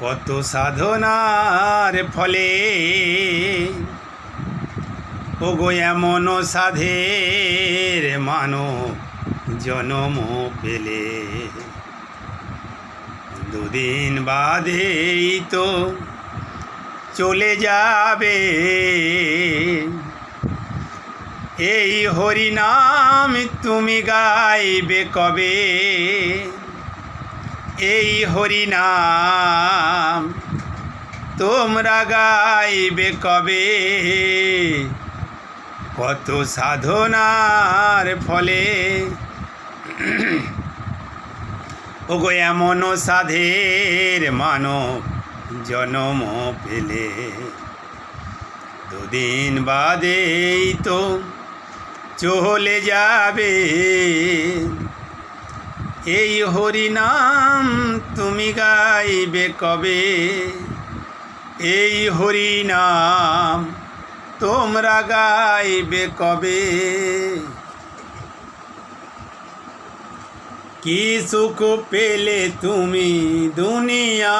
কত সাধনার ফলে ওগো এমন সাধের মানব জনম পেলে, দুদিন বাদেই তো চলে যাবে। এই হরিনাম তুমি গাইবে কবে? এই হরিনাম তোমরা গাইবে কবে? কত সাধনার ফলে ওগো এমন সাধের মানব জনম পেলে, দুদিন বাদেই তো চলে যাবে। এই হরিনাম তুমি গাইবে কবে? এই হরিনাম তোমরা গাইবে কবে? কি সুখ পেলে তুমি দুনিয়ায়,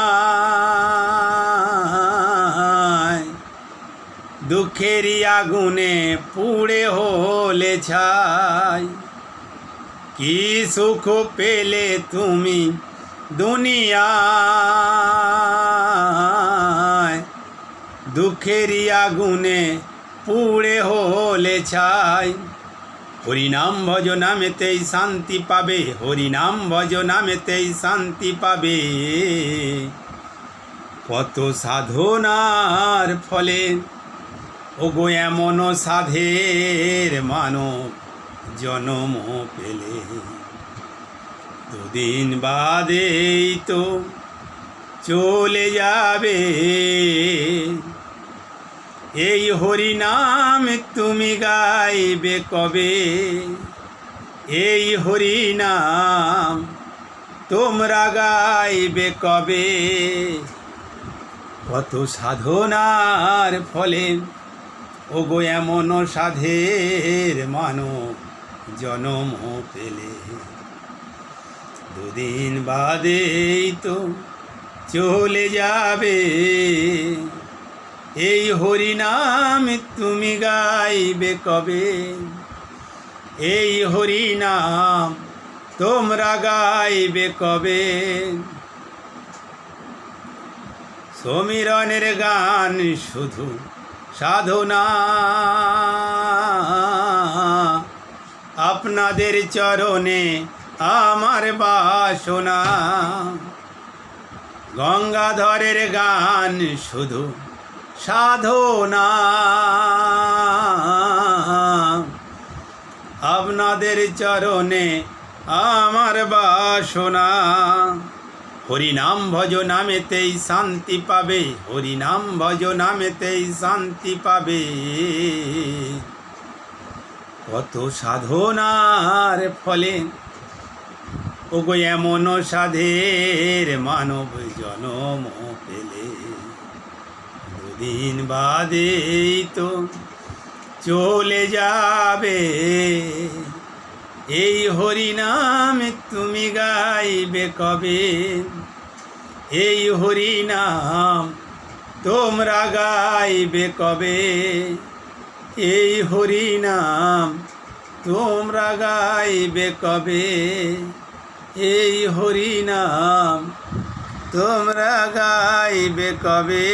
দুঃখেরই আগুনে পুড়ে হলে ছাই। কি সুখ পেলে তুমি দুনিয়ায়, দুঃখেরই আগুনে পুড়ে হলে ছাই। হরিনাম ভজ নামেতেই শান্তি পাবে, হরিনাম ভজ নামেতেই শান্তি পাবে। কত সাধনার ফলে ওগো এমন সাধের মানব জনম পেলে, দুদিন বাদেই তো চলে যাবে। এই হরিনাম তুমি গাইবে কবে? এই হরিনাম তোমরা গাইবে কবে? কত সাধনার ফলে ওগো এমন সাধের মানব জনম পেলে, দুদিন বাদেই তো চলে যাবে। এই হরিনাম তুমি গাইবে কবে? এই হরিনাম তোমরা গাইবে কবে? সমীরণের গান শুধু সাধনা, আপনাদের চরণে আমার বাসনা। গঙ্গাধরের গান শুধু সাধনা, আপনাদের চরণে আমার বাসনা। হরিনাম ভজ নামেতেই শান্তি পাবে, হরিনাম ভজ নামেতেই শান্তি পাবে। কত সাধনার ফলে ওগো এমন সাধের মানব জনম পেলে, দুদিন বাদেই তো চলে যাবে। এই হরিনাম তুমি গাইবে কবে? এই হরিনাম তোমরা গাইবে কবে? এই হরিনাম তোমরা গাইবে কবে? এই হরিনাম তোমরা গাইবে কবে?